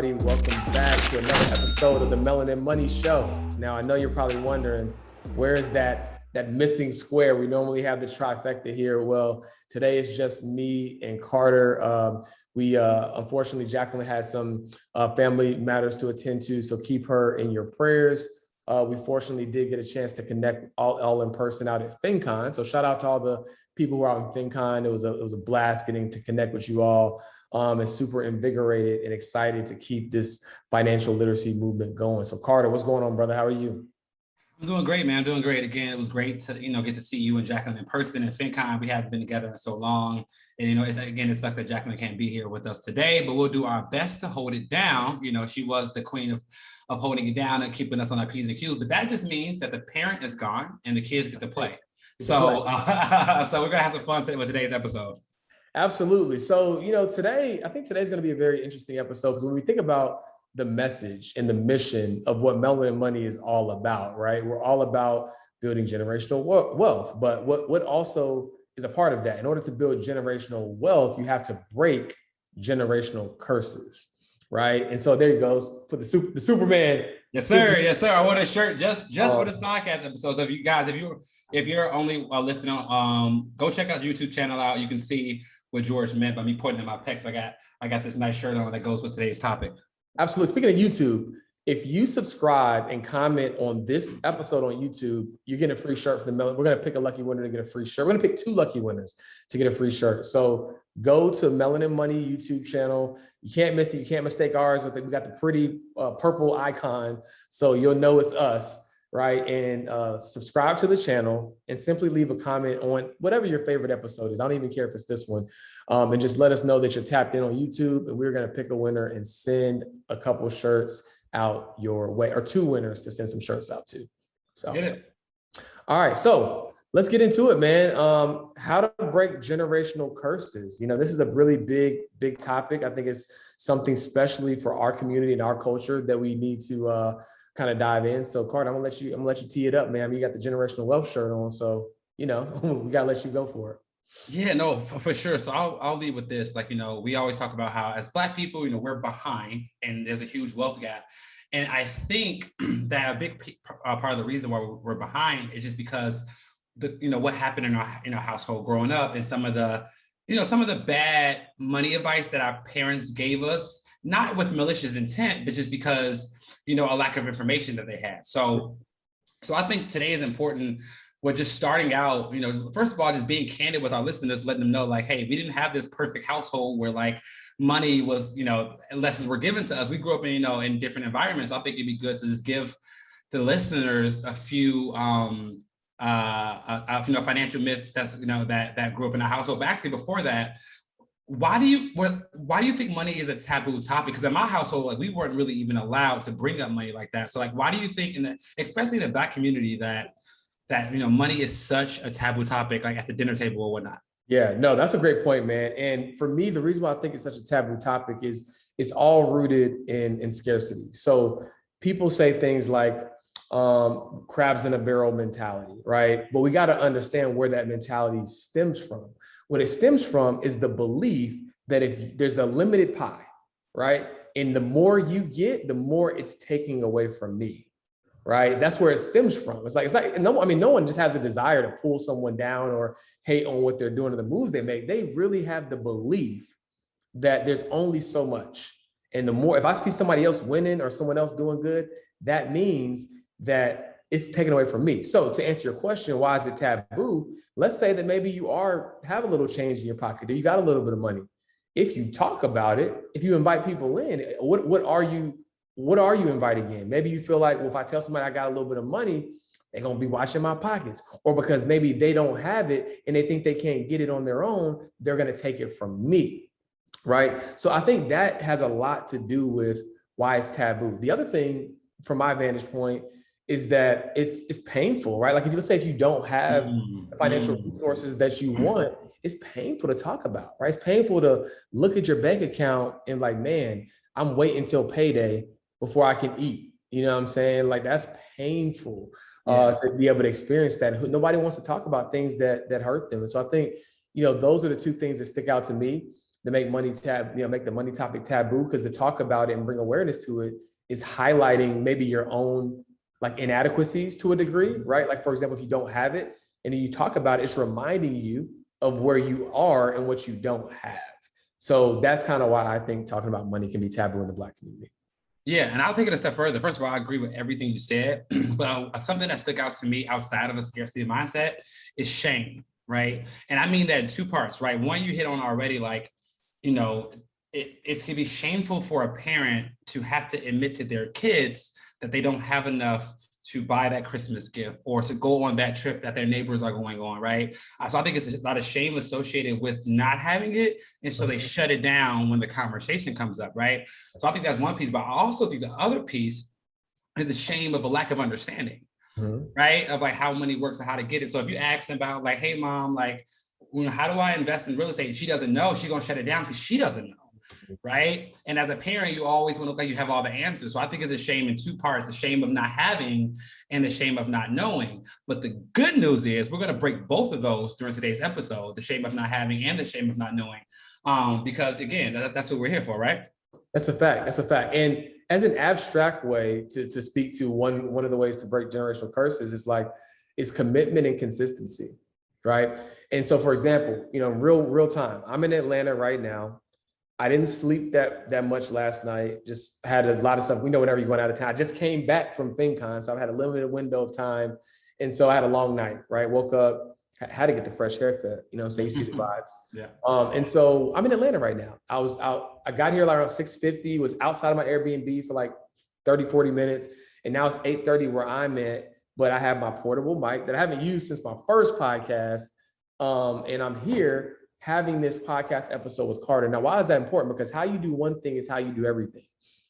everybody. Welcome back to another episode of the Melanin Money Show. Now, I know you're probably wondering, where is that missing square? We normally have the trifecta here. Well, today is just me and Carter. Unfortunately, Jacqueline has some family matters to attend to, so keep her in your prayers. We fortunately did get a chance to connect all in person out at FinCon. So shout out to all the people who are out in FinCon. It was a blast getting to connect with you all. And super invigorated and excited to keep this financial literacy movement going. So Carter, what's going on, brother? How are you? I'm doing great, man. I'm doing great. Again, it was great to, get to see you and Jacqueline in person at FinCon. We haven't been together in so long. And, it sucks that Jacqueline can't be here with us today, but we'll do our best to hold it down. She was the queen of holding it down and keeping us on our P's and Q's, but that just means that the parent is gone and the kids get to play. So, so we're going to have some fun with today's episode. Absolutely. So, I think today's going to be a very interesting episode, because when we think about the message and the mission of what Melanin Money is all about, right? We're all about building generational wealth, but what also is a part of that? In order to build generational wealth, you have to break generational curses, right? And so there you go. Put the Superman. Yes, sir. Yes, sir. I want a shirt just for this podcast episode. So if you guys, if you're only listening, go check out the YouTube channel out. You can see what George meant by me pointing at my pecs. I got this nice shirt on that goes with today's topic. Absolutely. Speaking of YouTube, if you subscribe and comment on this episode on YouTube, you're getting a free shirt for the Melanated. We're going to pick a lucky winner to get a free shirt. We're going to pick 2 lucky winners to get a free shirt. So go to Melanin Money YouTube channel. You can't miss it. You can't mistake ours. We got the pretty purple icon, so you'll know it's us, right? And subscribe to the channel and simply leave a comment on whatever your favorite episode is. I don't even care if it's this one. And just let us know that you're tapped in on YouTube, and we're going to pick a winner and send a couple shirts out your way, or 2 winners to send some shirts out to. So, get it. All right. So let's get into it, man. How to break generational curses. This is a really big topic. I think it's something especially for our community and our culture that we need to kind of dive in. So Carter, I'm gonna let you tee it up, man. You got the generational wealth shirt on, so we gotta let you go for it. Yeah, no, for sure. So I'll lead with this. We always talk about how as Black people, we're behind and there's a huge wealth gap. And I think that a big part of the reason why we're behind is just because what happened in our household growing up, and some of the bad money advice that our parents gave us, not with malicious intent, but just because, a lack of information that they had. So I think today is important. We're just starting out, first of all, just being candid with our listeners, letting them know, hey, we didn't have this perfect household where money was, lessons were given to us. We grew up in different environments. So I think it'd be good to just give the listeners a few, financial myths that grew up in our household. But actually before that, why do you think money is a taboo topic? Because in my household, we weren't really even allowed to bring up money like that. So why do you think especially in the Black community that money is such a taboo topic, at the dinner table or whatnot? Yeah, no, that's a great point, man. And for me, the reason why I think it's such a taboo topic is it's all rooted in scarcity. So people say things like crabs in a barrel mentality, right? But we got to understand where that mentality stems from. What it stems from is the belief that if there's a limited pie, right? And the more you get, the more it's taking away from me. Right? That's where it stems from. No one just has a desire to pull someone down or hate on what they're doing or the moves they make. They really have the belief that there's only so much. And the more, if I see somebody else winning or someone else doing good, that means that it's taken away from me. So to answer your question, why is it taboo? Let's say that maybe you have a little change in your pocket, or you got a little bit of money. If you talk about it, if you invite people in, what are you inviting in? Maybe you feel like, well, if I tell somebody I got a little bit of money, they're going to be watching my pockets. Or because maybe they don't have it and they think they can't get it on their own, they're going to take it from me, right? So I think that has a lot to do with why it's taboo. The other thing, from my vantage point, is that it's painful, right? Let's say if you don't have the financial resources that you want, it's painful to talk about, right? It's painful to look at your bank account and man, I'm waiting until payday before I can eat. You know what I'm saying? That's painful to be able to experience that. Nobody wants to talk about things that hurt them. And so I think, those are the 2 things that stick out to me. to make make the money topic taboo, because to talk about it and bring awareness to it is highlighting maybe your own like inadequacies to a degree, right? Like, for example, if you don't have it and then you talk about it, it's reminding you of where you are and what you don't have. So that's kind of why I think talking about money can be taboo in the Black community. Yeah, and I'll take it a step further. First of all, I agree with everything you said, but something that stuck out to me outside of a scarcity mindset is shame, right? And I mean that in two parts, right? One, you hit on already, like, you know, it can be shameful for a parent to have to admit to their kids that they don't have enough to buy that Christmas gift or to go on that trip that their neighbors are going on, right? So I think it's a lot of shame associated with not having it. And so they shut it down when the conversation comes up, right? So I think that's one piece, but I also think the other piece is the shame of a lack of understanding, right? Of like how money works and how to get it. So if you ask them about like, hey mom, like, you know, how do I invest in real estate? And she doesn't know, she's gonna shut it down because she doesn't know. Right. And as a parent, you always want to look like you have all the answers. So I think it's a shame in two parts, the shame of not having and the shame of not knowing. But the good news is we're going to break both of those during today's episode, the shame of not having and the shame of not knowing. Because again, that's what we're here for, right? That's a fact. That's a fact. And as an abstract way to speak to one of the ways to break generational curses is commitment and consistency. Right. And so, for example, you know, real time, I'm in Atlanta right now. I didn't sleep that much last night. Just had a lot of stuff. We know whenever you're going out of town. I just came back from FinCon, so I had a limited window of time. And so I had a long night, right? Woke up, had to get the fresh haircut, you know, so you see the vibes. Yeah. And so I'm in Atlanta right now. I got here like around 6:50, was outside of my Airbnb for like 30, 40 minutes. And now it's 8:30 where I'm at, but I have my portable mic that I haven't used since my first podcast. And I'm here having this podcast episode with Carter. Now, why is that important? Because how you do one thing is how you do everything,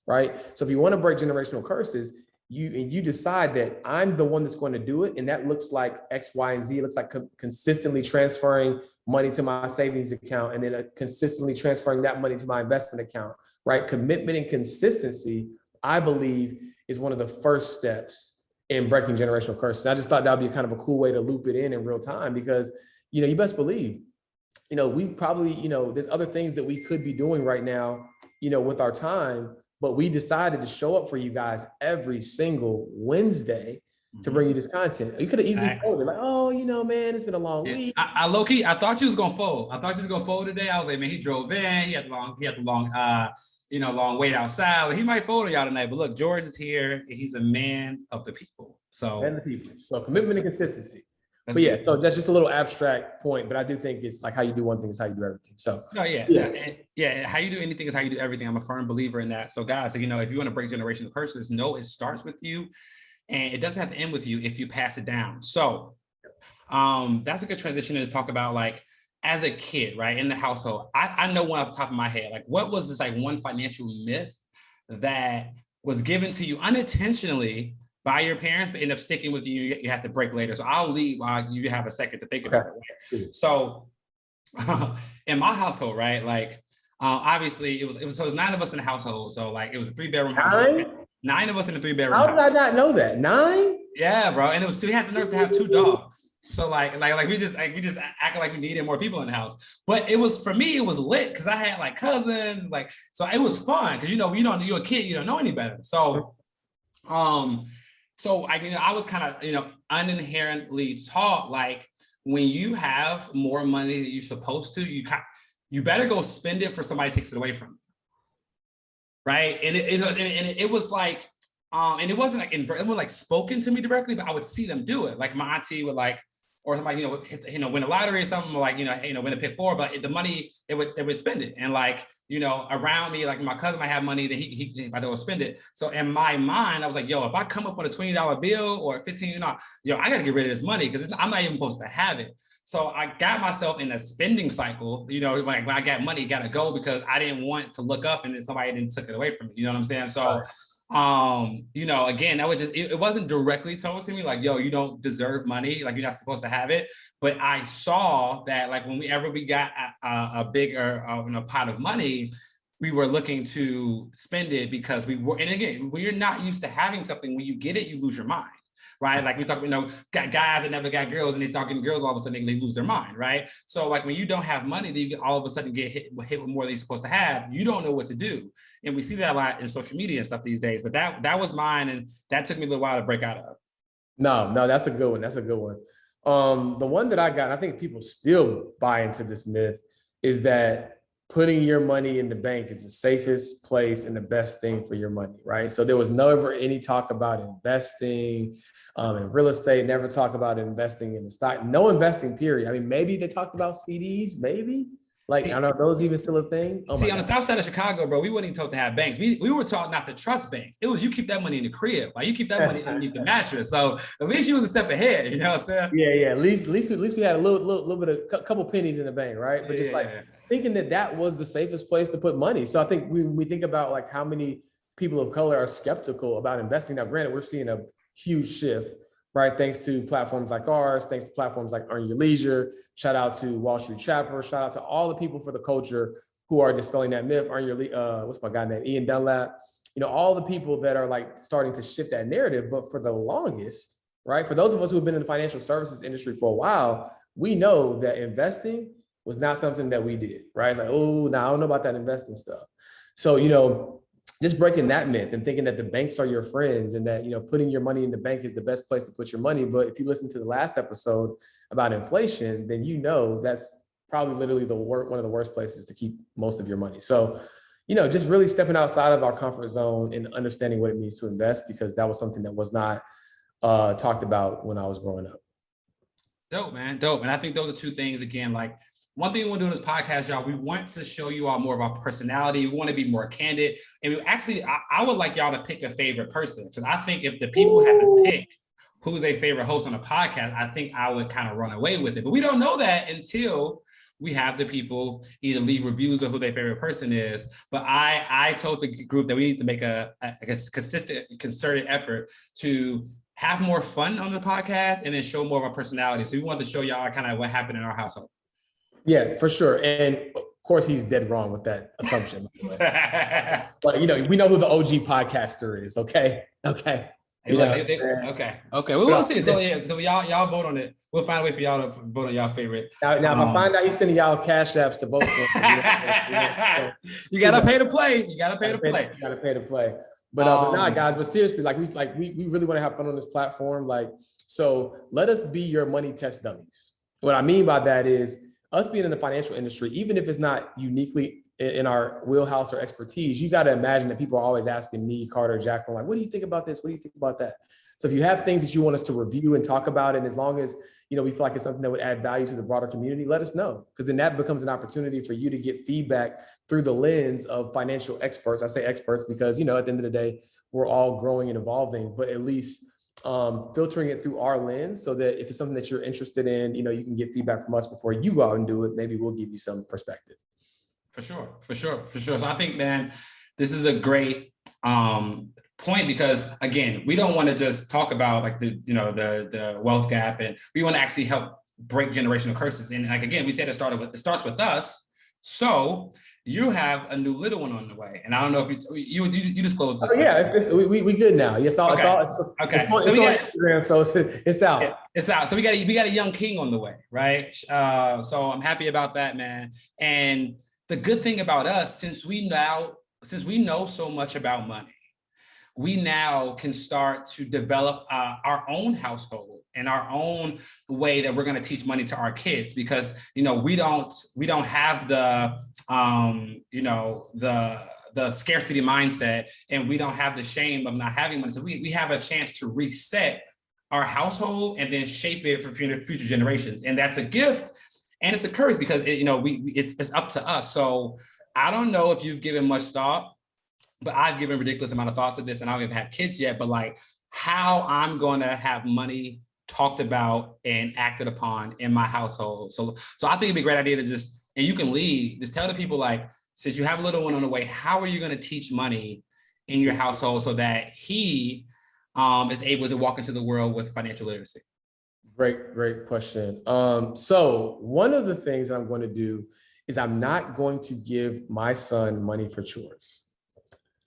right? So if you want to break generational curses, you decide that I'm the one that's going to do it. And that looks like X, Y, and Z. It looks like consistently transferring money to my savings account and then consistently transferring that money to my investment account, right? Commitment and consistency, I believe, is one of the first steps in breaking generational curses. I just thought that would be kind of a cool way to loop it in real time because, you know, you best believe, you know, we probably, you know, there's other things that we could be doing right now, you know, with our time, but we decided to show up for you guys every single Wednesday to bring you this content. You could have easily folded like, oh, you know, man, it's been a long week. I low key, I thought you was gonna fold. I thought you was gonna fold today. I was like, man, he drove in. He had the long wait outside. Like, he might fold on y'all tonight. But look, George is here. He's a man of the people. So Commitment and consistency. But yeah, so that's just a little abstract point, but I do think it's like how you do one thing is how you do everything. So how you do anything is how you do everything. I'm a firm believer in that. So guys, you know, if you want to break generational curses, know it starts with you and it doesn't have to end with you if you pass it down. So that's a good transition to talk about, like, as a kid, right, in the household. I know one off the top of my head, like, what was this like one financial myth that was given to you unintentionally by your parents, but end up sticking with you, you have to break later. So I'll leave while you have a second to think about it. Right? So in my household, right, like, obviously it was 9 of us in the household. So like, it was a 3-bedroom household. 9 of us in a 3-bedroom house. How did I not know that? 9? Yeah, bro. And we had the nerve to have 2 dogs. So like we just acted like we needed more people in the house. But it was, for me, it was lit because I had like cousins, like, so it was fun because you're a kid, you don't know any better. So I was kind of, uninherently taught, like, when you have more money than you're supposed to, you better go spend it for somebody takes it away from you, right? And it was like, and it wasn't like spoken to me directly, but I would see them do it. Like my auntie would like, or like, win a lottery or something, like, win a pick 4, but the money, they would spend it. And like, around me, like my cousin might have money that he would spend it. So in my mind, I was like, yo, if I come up with a $20 bill or 15, I got to get rid of this money because I'm not even supposed to have it. So I got myself in a spending cycle, when I got money, got to go because I didn't want to look up and then somebody then took it away from me. You know what I'm saying? So, again, that was just, it wasn't directly told to me like, yo, you don't deserve money, like you're not supposed to have it. But I saw that, like, whenever we got a bigger pot of money, we were looking to spend it because we were, and again, when you're not used to having something, when you get it, you lose your mind. right? Like we talk, guys that never got girls and they start getting girls, all of a sudden they lose their mind, right? So like when you don't have money, then you all of a sudden get hit with more than you're supposed to have. You don't know what to do. And we see that a lot in social media and stuff these days, but that was mine. And that took me a little while to break out of. No, that's a good one. That's a good one. The one that I got, I think people still buy into this myth, is that putting your money in the bank is the safest place and the best thing for your money, right? So there was never any talk about investing in real estate, never talk about investing in the stock, no investing period. I mean, maybe they talked about CDs, maybe. Like, I don't know, are those even still a thing? See, on the south side of Chicago, bro, we weren't even taught to have banks. We were taught not to trust banks. It was you keep that money in the crib, like you keep that money underneath the mattress. So at least you was a step ahead, you know what I'm saying? Yeah. At least we had a little bit of couple pennies in the bank, right? But just like thinking that was the safest place to put money. So I think we think about like how many people of color are skeptical about investing. Now, granted, we're seeing a huge shift, right? Thanks to platforms like ours, thanks to platforms like Earn Your Leisure. Shout out to Wall Street Chapter. Shout out to all the people for the culture who are dispelling that myth. Earn Your what's my guy name? Ian Dunlap. All the people that are like starting to shift that narrative. But for the longest, right? For those of us who have been in the financial services industry for a while, we know that investing was not something that we did, right? It's like, oh, now I don't know about that investing stuff. So, just breaking that myth and thinking that the banks are your friends and that, putting your money in the bank is the best place to put your money. But if you listen to the last episode about inflation, then that's probably literally one of the worst places to keep most of your money. So, just really stepping outside of our comfort zone and understanding what it means to invest, because that was something that was not talked about when I was growing up. Dope, man. Dope. And I think those are two things, again, like one thing we want to do in this podcast, y'all, we want to show you all more of our personality. We want to be more candid. And we actually, I would like y'all to pick a favorite person, because I think if the people had to pick who's their favorite host on a podcast, I think I would kind of run away with it. But we don't know that until we have the people either leave reviews of who their favorite person is. But I told the group that we need to make a consistent, concerted effort to have more fun on the podcast and then show more of our personality. So we want to show y'all kind of what happened in our household. Yeah, for sure. And of course, he's dead wrong with that assumption. But, we know who the OG podcaster is. Okay. Okay. Okay. We'll see. So y'all vote on it. We'll find a way for y'all to vote on y'all favorite. Now if I find out you're sending y'all cash apps to vote for, you gotta pay to play. You gotta pay to play. But nah, guys. But seriously, we really want to have fun on this platform. So let us be your money test dummies. What I mean by that is us being in the financial industry, even if it's not uniquely in our wheelhouse or expertise, you got to imagine that people are always asking me, Carter, Jacqueline, like, what do you think about this? What do you think about that? So if you have things that you want us to review and talk about, and as long as, we feel like it's something that would add value to the broader community, let us know, because then that becomes an opportunity for you to get feedback through the lens of financial experts. I say experts because, at the end of the day, we're all growing and evolving, but at least filtering it through our lens, so that if it's something that you're interested in, you can get feedback from us before you go out and do it. Maybe we'll give you some perspective. For sure. So I think, man, this is a great point, because again, we don't want to just talk about like the wealth gap, and we want to actually help break generational curses. And like, again, we said it starts with us. So you have a new little one on the way, and I don't know if you disclosed this. Oh, yeah, we good now. Yes, okay. It's on Instagram, so it's out. Yeah, it's out. So we got a young king on the way, right? So I'm happy about that, man. And the good thing about us, since we know so much about money, we now can start to develop our own household and our own way that we're going to teach money to our kids, because we don't have the the scarcity mindset, and we don't have the shame of not having money. So we have a chance to reset our household and then shape it for future generations, and that's a gift. And it's a curse, because it's up to us. So I don't know if you've given much thought, but I've given a ridiculous amount of thoughts to this, and I don't even have kids yet, but like how I'm going to have money talked about and acted upon in my household. So I think it'd be a great idea to and you can lead, just tell the people, like, since you have a little one on the way, how are you going to teach money in your household so that he is able to walk into the world with financial literacy? Great question. So one of the things that I'm going to do is I'm not going to give my son money for chores.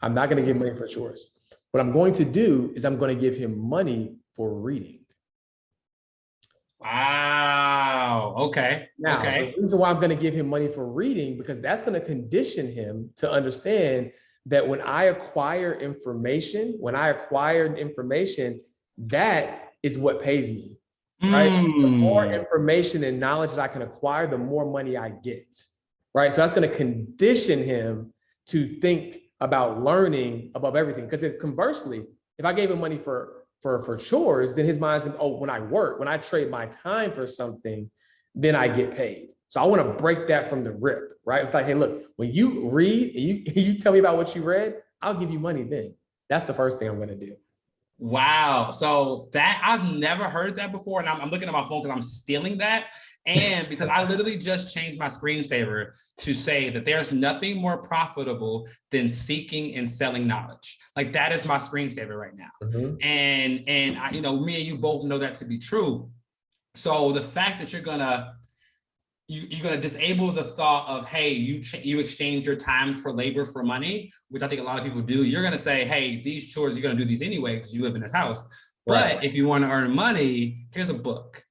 I'm not going to give money for chores. What I'm going to do is I'm going to give him money for reading. Wow. Okay. Now, Okay. the reason why I'm going to give him money for reading, because that's going to condition him to understand that when I acquire information, that is what pays me, right? The more information and knowledge that I can acquire, the more money I get, right? So that's going to condition him to think about learning above everything. Because conversely, if I gave him money for chores, then his mind's gonna, oh, when I trade my time for something, then I get paid. So I want to break that from the rip, right? It's like, hey, look, when you read and you tell me about what you read, I'll give you money then. That's the first thing I'm going to do. Wow. So that I've never heard that before. And I'm looking at my phone because I'm stealing that. And because I literally just changed my screensaver to say that there's nothing more profitable than seeking and selling knowledge. Like that is my screensaver right now. Mm-hmm. And I, me and you both know that to be true. So the fact that you're gonna disable the thought of, hey, you exchange your time for labor for money, which I think a lot of people do. You're gonna say, hey, these chores, you're gonna do these anyway because you live in this house. But right. If you want to earn money, here's a book.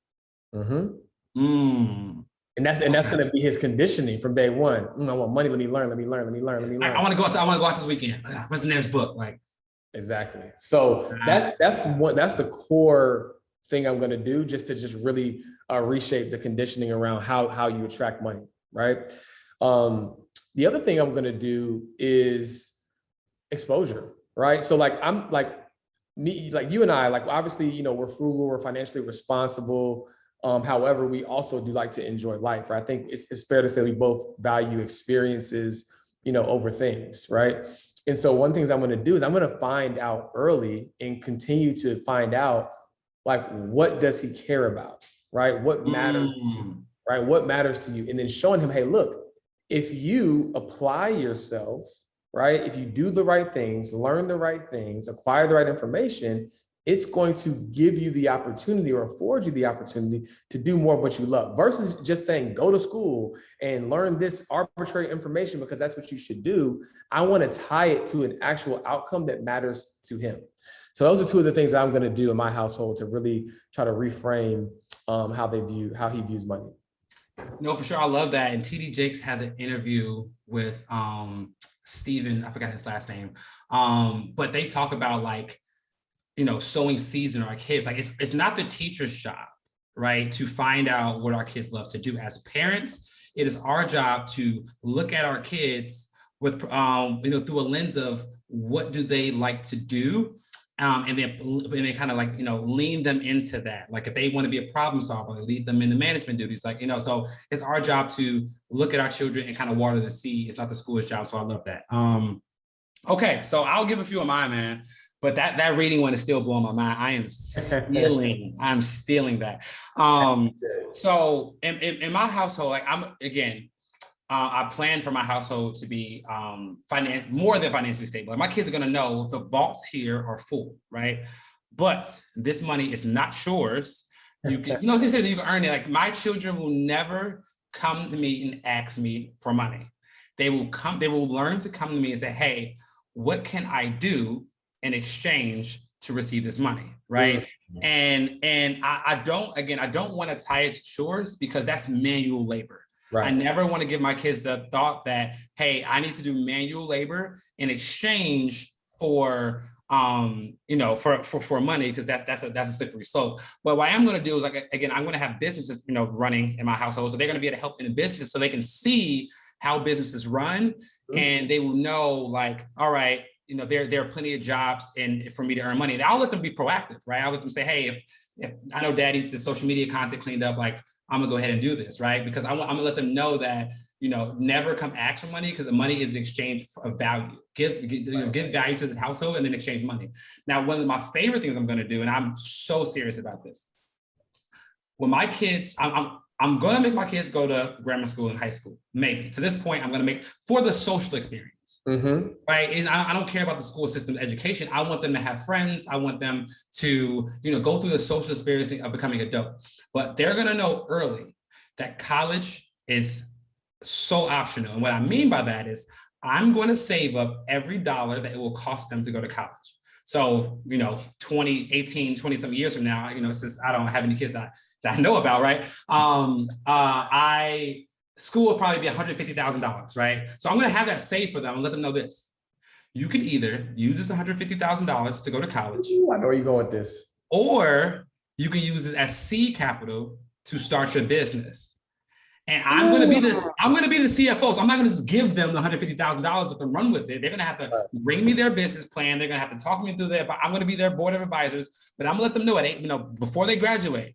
Mm-hmm. And that's going to be his conditioning from day one. I want money. Let me learn. I want to go out this weekend. What's the next book? Like, exactly. So that's the core thing I'm going to do, just to really reshape the conditioning around how you attract money. Right. The other thing I'm going to do is exposure. Right. So like I'm like me, like you and I, like obviously, we're frugal, we're financially responsible. However, we also do like to enjoy life. Right? I think it's fair to say we both value experiences, over things, right? And so one thing I'm going to do is I'm going to find out early and continue to find out, like, what does he care about, right? What matters, right? What matters to you? And then showing him, hey, look, if you apply yourself, right? If you do the right things, learn the right things, acquire the right information, it's going to give you the opportunity or afford you the opportunity to do more of what you love versus just saying, go to school and learn this arbitrary information because that's what you should do. I want to tie it to an actual outcome that matters to him. So those are two of the things that I'm going to do in my household to really try to reframe how he views money. No, for sure. I love that. And TD Jakes has an interview with Steven, I forgot his last name. But they talk about like, sowing seeds in our kids. Like it's not the teacher's job, right? To find out what our kids love to do. As parents, it is our job to look at our kids with, through a lens of what do they like to do. And then kind of like, lean them into that. Like if they want to be a problem solver, lead them into management duties. Like, so it's our job to look at our children and kind of water the seed. It's not the school's job. So I love that. Okay. So I'll give a few of mine, man. But that reading one is still blowing my mind. I'm stealing that. So in my household, like I plan for my household to be more than financially stable. Like my kids are gonna know the vaults here are full, right? But this money is not yours. You can, you can earn it. Like my children will never come to me and ask me for money. They will learn to come to me and say, hey, what can I do in exchange to receive this money, right? Mm-hmm. And I don't want to tie it to chores because that's manual labor. Right. I never want to give my kids the thought that, hey, I need to do manual labor in exchange for for money, because that's a slippery slope. But what I am going to do is, like, again, I'm going to have businesses, running in my household, so they're going to be able to help in the business, so they can see how businesses run, mm-hmm. and they will know, like, all right, there are plenty of jobs and for me to earn money. And I'll let them be proactive, right? I'll let them say, hey, if I know dad needs his social media content cleaned up, like I'm gonna go ahead and do this, right? Because I'm gonna let them know that, never come ask for money, because the money is an exchange of value. Give value to the household and then exchange money. Now, one of my favorite things I'm gonna do, and I'm so serious about this, when my kids, I'm gonna make my kids go to grammar school and high school, maybe. To this point, I'm gonna make for the social experience. Mm-hmm. Right. And I don't care about the school system education. I want them to have friends. I want them to, go through the social experience of becoming adult. But they're going to know early that college is so optional. And what I mean by that is I'm going to save up every dollar that it will cost them to go to college. So, 20 some years from now, since I don't have any kids that I know about, right? School will probably be $150,000, right? So I'm going to have that saved for them and let them know this. You can either use this $150,000 to go to college. Ooh, I know where you're going with this. Or you can use it as seed capital to start your business. And I'm going to be the CFO. So I'm not going to just give them the $150,000 let them run with it. They're going to have to bring me their business plan. They're going to have to talk me through that. But I'm going to be their board of advisors. But I'm going to let them know before they graduate.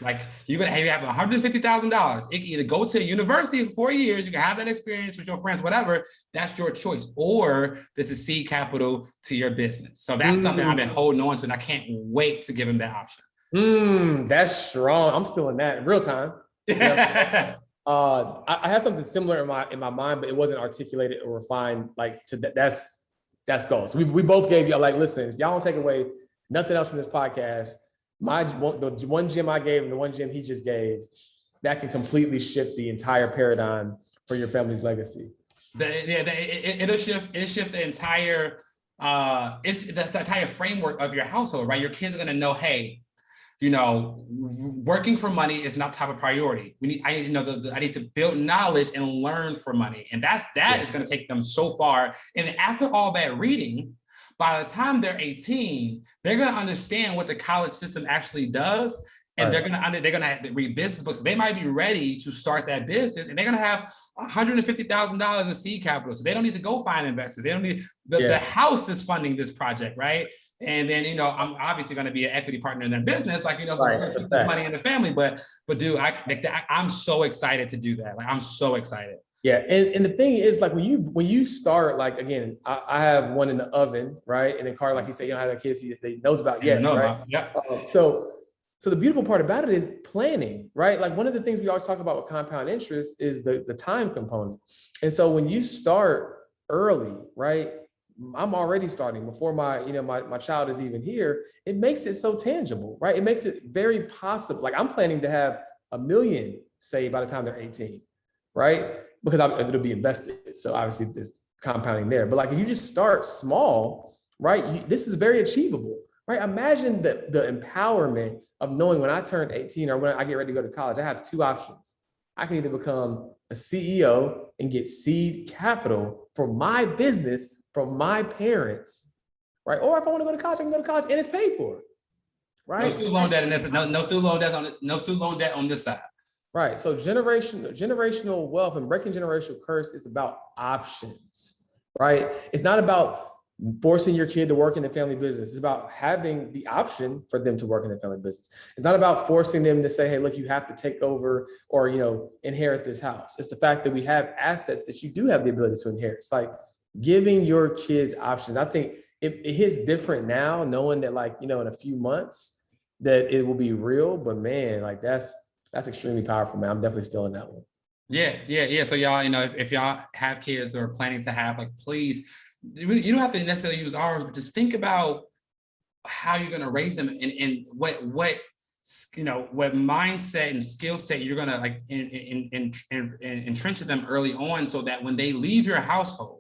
Like you have $150,000. It can either go to a university for 4 years, you can have that experience with your friends, whatever. That's your choice. Or this is seed capital to your business. So that's something I've been holding on to, and I can't wait to give them that option. That's strong. I'm still in that in real time. Yep. I had something similar in my mind, but it wasn't articulated or refined like to that. That's goals. So we both gave y'all like, listen, if y'all don't take away nothing else from this podcast, the one gem I gave and the one gem he just gave, that can completely shift the entire paradigm for your family's legacy. It'll shift the entire the entire framework of your household, right? Your kids are going to know, hey, working for money is not top of priority. I need to build knowledge and learn for money, and that is going to take them so far. And after all that reading, by the time they're 18, they're going to understand what the college system actually does. And they're going to have to read business books. They might be ready to start that business, and they're going to have $150,000 in seed capital. So they don't need to go find investors. They don't need the house is funding this project, right? And then, I'm obviously going to be an equity partner in their business, like, we're going to keep this money in the family. But dude, I'm so excited to do that. Like, I'm so excited. Yeah, and the thing is, like when you start, like again, I have one in the oven, right? And then Carter, like you said, you don't have the kids he knows about yet, right? Yeah. So the beautiful part about it is planning, right? Like one of the things we always talk about with compound interest is the time component. And so when you start early, right? I'm already starting before my child is even here. It makes it so tangible, right? It makes it very possible. Like I'm planning to have $1 million saved by the time they're 18, right? Because it'll be invested. So obviously there's compounding there. But like if you just start small, right? This is very achievable, right? Imagine the empowerment of knowing when I turn 18 or when I get ready to go to college, I have two options. I can either become a CEO and get seed capital for my business from my parents, right? Or if I want to go to college, I can go to college and it's paid for, right? No student loan debt in this. No student loan debt on this side. Right. So generational wealth and breaking generational curse is about options, right? It's not about forcing your kid to work in the family business. It's about having the option for them to work in the family business. It's not about forcing them to say, hey, look, you have to take over or, inherit this house. It's the fact that we have assets that you do have the ability to inherit. It's like giving your kids options. I think it hits different now, knowing that in a few months that it will be real, but man, like that's extremely powerful, man. I'm definitely still in that one. Yeah. So y'all, if y'all have kids or planning to have, please, you don't have to necessarily use ours, but just think about how you're going to raise them and what mindset and skill set you're going to entrench them early on, so that when they leave your household,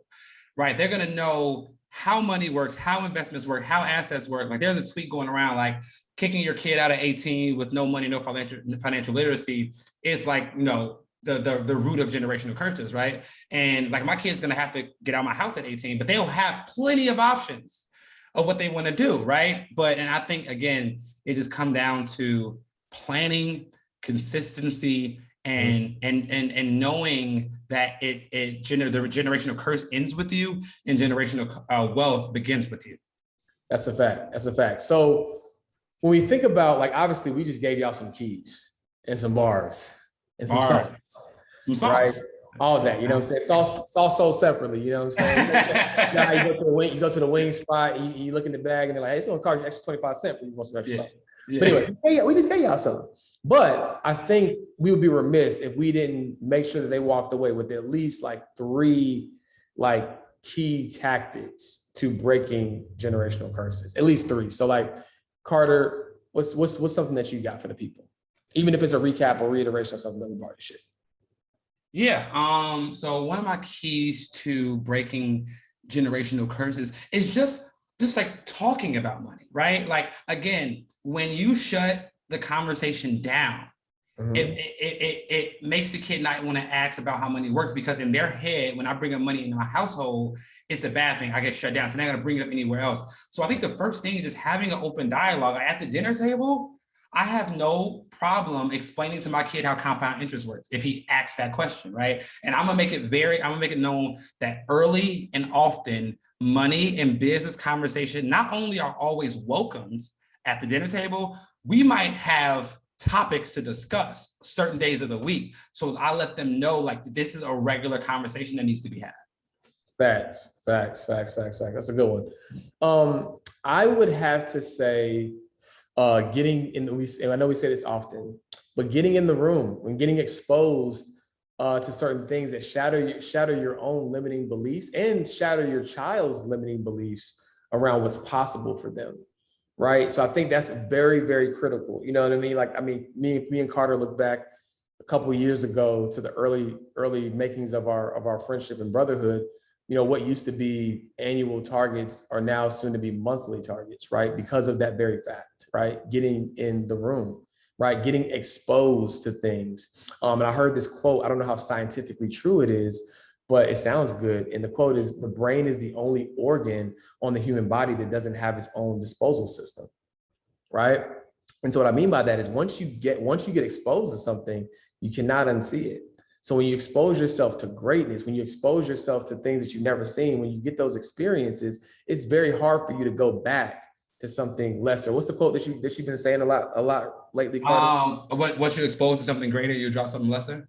right, they're going to know how money works, how investments work, how assets work. Like there's a tweet going around, like kicking your kid out at 18 with no money, no financial literacy is the root of generational curses, right? And like my kid's gonna have to get out of my house at 18, but they'll have plenty of options of what they want to do, right? And I think again, it just comes down to planning, consistency, and knowing that the generational curse ends with you and generational wealth begins with you. That's a fact. So when we think about, obviously we just gave y'all some keys and some bars and some songs, right? All that, you know what I'm saying? It's all sold separately, you know what I'm saying? Now you go to the wing spot, you look in the bag and they're like, hey, it's gonna cost you extra 25 cents for you want some extra something. Yeah. But anyway, we just gave y'all something. But I think we would be remiss if we didn't make sure that they walked away with at least 3 key tactics to breaking generational curses. At least 3. So Carter, what's something that you got for the people? Even if it's a recap or reiteration of something that we've already shared. Yeah. So one of my keys to breaking generational curses is just just like talking about money, right? Like, again, when you shut the conversation down, it makes the kid not want to ask about how money works, because in their head, when I bring up money into my household, it's a bad thing. I get shut down. So they're not going to bring it up anywhere else. So I think the first thing is just having an open dialogue. Like at the dinner table, I have no problem explaining to my kid how compound interest works if he asks that question, right? And I'm gonna make it known that early and often money and business conversation not only are always welcomed at the dinner table, we might have topics to discuss certain days of the week. So I let them know, like, this is a regular conversation that needs to be had. Facts. That's a good one. I would have to say, getting in, and I know we say this often, but getting in the room and getting exposed to certain things that shatter your own limiting beliefs and shatter your child's limiting beliefs around what's possible for them. Right. So I think that's very, very critical. You know what I mean? Like, I mean, me and Carter look back a couple of years ago to the early makings of our friendship and brotherhood. You know, what used to be annual targets are now soon to be monthly targets, right? Because of that very fact, right? Getting in the room, right? Getting exposed to things. And I heard this quote, I don't know how scientifically true it is, but it sounds good. And the quote is, the brain is the only organ on the human body that doesn't have its own disposal system, right? And so what I mean by that is once you get exposed to something, you cannot unsee it. So when you expose yourself to greatness, when you expose yourself to things that you've never seen, when you get those experiences, it's very hard for you to go back to something lesser. What's the quote that you've been saying a lot lately, Carter? What you expose to something greater, you drop something lesser.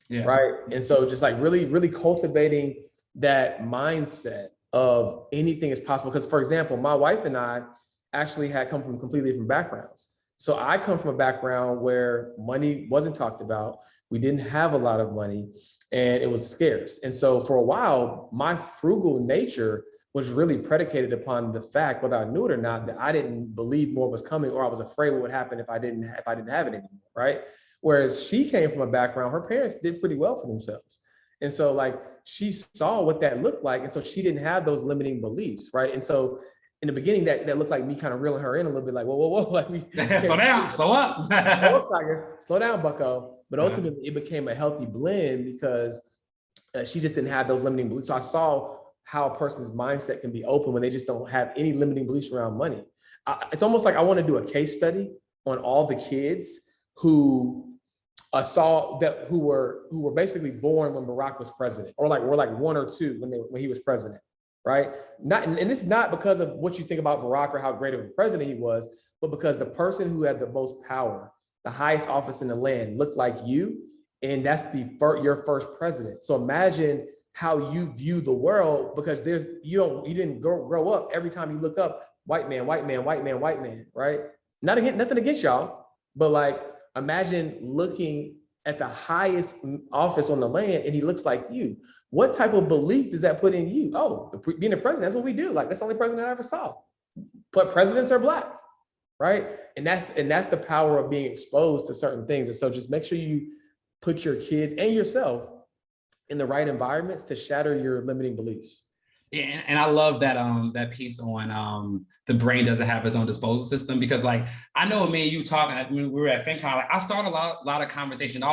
Yeah. Right. And so just like really cultivating that mindset of anything is possible. Because, for example, my wife and I actually had come from completely different backgrounds. So I come from a background where money wasn't talked about. We didn't have a lot of money and it was scarce. And so for a while, my frugal nature was really predicated upon the fact, whether I knew it or not, that I didn't believe more was coming, or I was afraid what would happen if I didn't have it anymore. Right. Whereas she came from a background, her parents did pretty well for themselves. And so like she saw what that looked like. And so she didn't have those limiting beliefs. Right. And so in the beginning, that looked like me kind of reeling her in a little bit, like, whoa. Like slow down, slow up. Slow down, bucko. But ultimately it became a healthy blend because she just didn't have those limiting beliefs. So I saw how a person's mindset can be open when they just don't have any limiting beliefs around money. It's almost like I want to do a case study on all the kids who who were basically born when Barack was president, or like were like 1 or 2 when he was president, right? And this is not because of what you think about Barack or how great of a president he was, but because the person who had the most power, the highest office in the land, looked like you, and that's your first president. So imagine how you view the world, because you didn't grow up every time you look up white man, right? Nothing against y'all, but like imagine looking at the highest office on the land and he looks like you. What type of belief does that put in you? Oh, being a president, that's what we do. Like that's the only president I ever saw. But presidents are Black, right? And that's the power of being exposed to certain things. And so just make sure you put your kids and yourself in the right environments to shatter your limiting beliefs. Yeah, and I love that piece on the brain doesn't have its own disposal system, because like I know me and you talking, when we were at FinCon, like I start a lot of conversations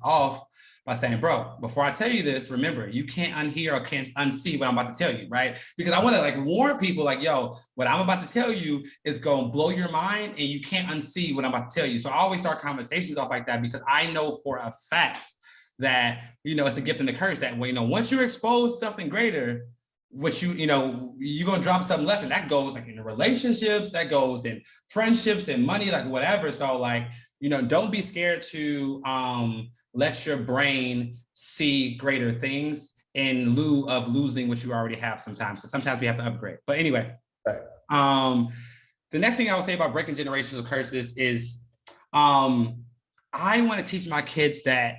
off by saying, bro, before I tell you this, remember, you can't unhear or can't unsee what I'm about to tell you, right? Because I want to like warn people like, yo, what I'm about to tell you is going to blow your mind and you can't unsee what I'm about to tell you. So I always start conversations off like that, because I know for a fact that, it's a gift and a curse that when, once you're exposed to something greater, which you're going to drop something lesser. That goes like in relationships, that goes in friendships and money, like whatever. So like, don't be scared to let your brain see greater things in lieu of losing what you already have sometimes. So sometimes we have to upgrade. But anyway, right. The next thing I would say about breaking generational curses is I want to teach my kids that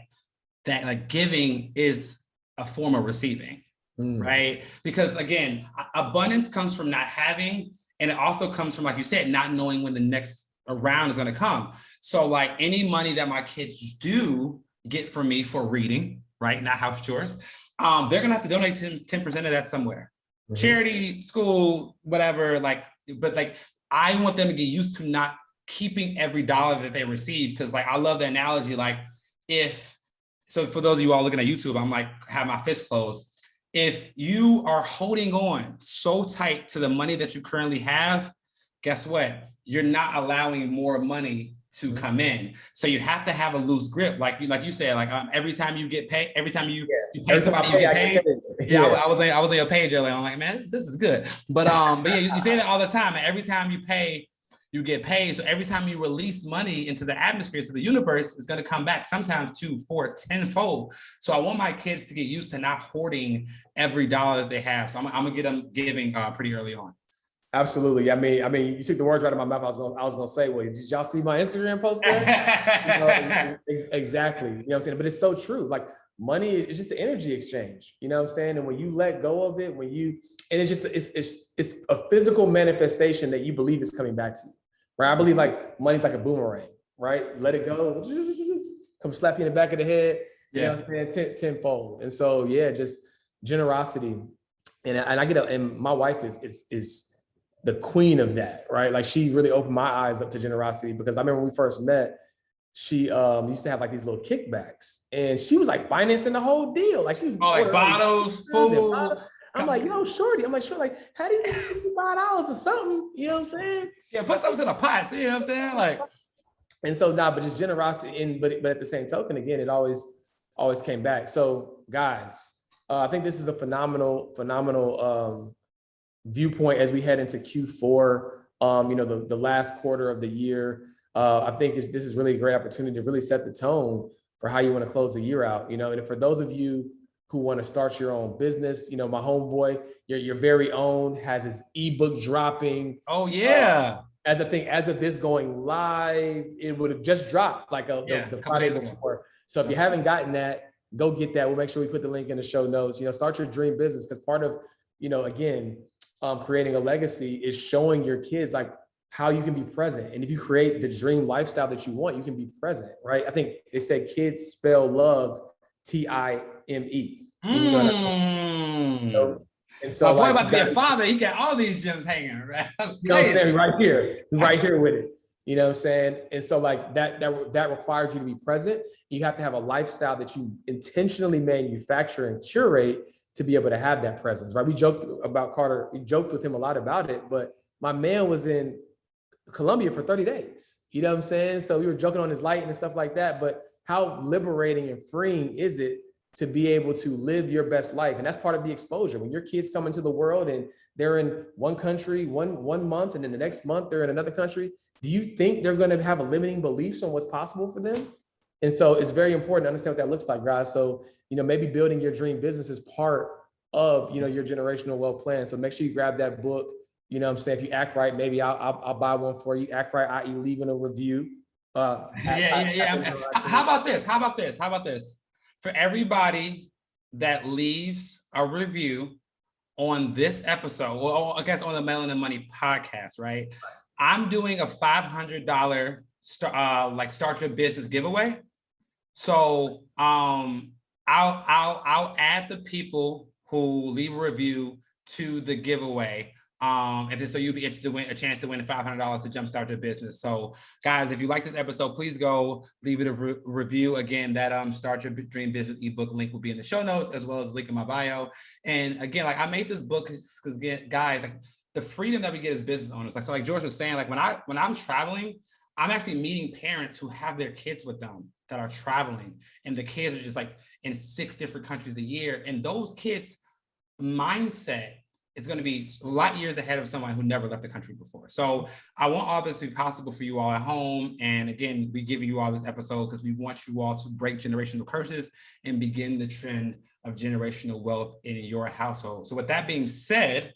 like giving is a form of receiving, right? Because again, abundance comes from not having, and it also comes from, like you said, not knowing when the next round is going to come. So like any money that my kids do get from me for reading, right? Not house chores, they're going to have to donate 10% of that somewhere. charity, school, whatever. Like, but like, I want them to get used to not keeping every dollar that they receive. Cause like, I love the analogy. Like so for those of you all looking at YouTube, I'm like, have my fist closed. If you are holding on so tight to the money that you currently have, guess what? You're not allowing more money to come in. So you have to have a loose grip. Like you said, like every time you get paid, every time you pay somebody, you get paid. I was on your page earlier. I'm like, man, this is good. But yeah, you say that all the time. And every time you pay, you get paid. So every time you release money into the atmosphere, to the universe, it's going to come back sometimes 2, 4, 10-fold. So I want my kids to get used to not hoarding every dollar that they have. So I'm going to get them giving pretty early on. Absolutely. I mean, you took the words right out of my mouth. I was gonna say, well, did y'all see my Instagram post there? Exactly. You know what I'm saying? But it's so true. Like money is just an energy exchange. You know what I'm saying? And when you let go of it, and it's a physical manifestation that you believe is coming back to you, right? I believe like money's like a boomerang, right? Let it go, come slap you in the back of the head. You know what I'm saying? Tenfold. And so just generosity, and I get and my wife is the queen of that, right? Like she really opened my eyes up to generosity, because I remember when we first met, she used to have like these little kickbacks, and she was like financing the whole deal. Like she was like bottles, food. I'm like, yo, shorty. I'm like, sure, like, how do you get $65 or something? You know what I'm saying? Yeah, put something in a pot. You know what I'm saying? Like, and so but just generosity, but at the same token, again, it always came back. So guys, I think this is a phenomenal viewpoint as we head into Q4, the last quarter of the year. I think this is really a great opportunity to really set the tone for how you want to close the year out. And for those of you who want to start your own business, my homeboy, your very own, has his ebook dropping. Oh yeah. As of this going live, it would have just dropped like the Friday before. So if you haven't gotten that, go get that. We'll make sure we put the link in the show notes. Start your dream business, because part of, again, creating a legacy is showing your kids like how you can be present. And if you create the dream lifestyle that you want, you can be present, right? I think they say kids spell love Time. And so my boy about to be a father, he got all these gems hanging, right? You know what I'm saying? Right here with it. You know what I'm saying? And so like that requires you to be present. You have to have a lifestyle that you intentionally manufacture and curate to be able to have that presence, right? We joked about Carter. We joked with him a lot about it, but my man was in Colombia for 30 days. You know what I'm saying? So we were joking on his light and stuff like that, but how liberating and freeing is it to be able to live your best life? And that's part of the exposure. When your kids come into the world and they're in one country, one month, and then the next month they're in another country, do you think they're going to have a limiting beliefs on what's possible for them? And so it's very important to understand what that looks like, guys. So, maybe building your dream business is part of, your generational wealth plan. So make sure you grab that book. You know what I'm saying? If you act right, maybe I'll buy one for you. Act right, i.e. leaving a review. How about this? For everybody that leaves a review on this episode, or I guess on the Melanin Money podcast, right? I'm doing a $500 start your business giveaway. So I'll add the people who leave a review to the giveaway. And then so you'll be interested to win a chance to win $500 to jumpstart your business. So guys, if you like this episode, please go leave it a review. Again, that Start Your Dream Business ebook link will be in the show notes, as well as link in my bio. And again, like I made this book because guys, like the freedom that we get as business owners, like George was saying, like when I'm traveling, I'm actually meeting parents who have their kids with them that are traveling, and the kids are just like in 6 different countries a year. And those kids' mindset is going to be a lot years ahead of someone who never left the country before. So I want all this to be possible for you all at home. And again, we give you all this episode because we want you all to break generational curses and begin the trend of generational wealth in your household. So with that being said,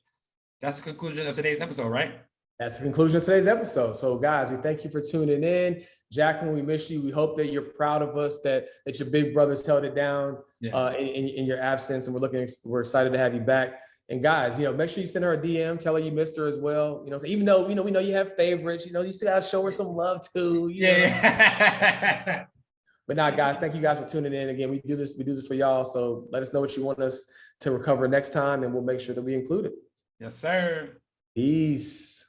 that's the conclusion of today's episode, right? That's the conclusion of today's episode. So guys, we thank you for tuning in. Jacqueline, we miss you. We hope that you're proud of us, that your big brothers held it down in your absence. And we're excited to have you back. And guys, make sure you send her a DM, tell her you missed her as well. So even though, we know you have favorites, you still gotta show her some love too. But now, guys, thank you guys for tuning in. Again, we do this for y'all. So let us know what you want us to recover next time, and we'll make sure that we include it. Yes, sir. Peace.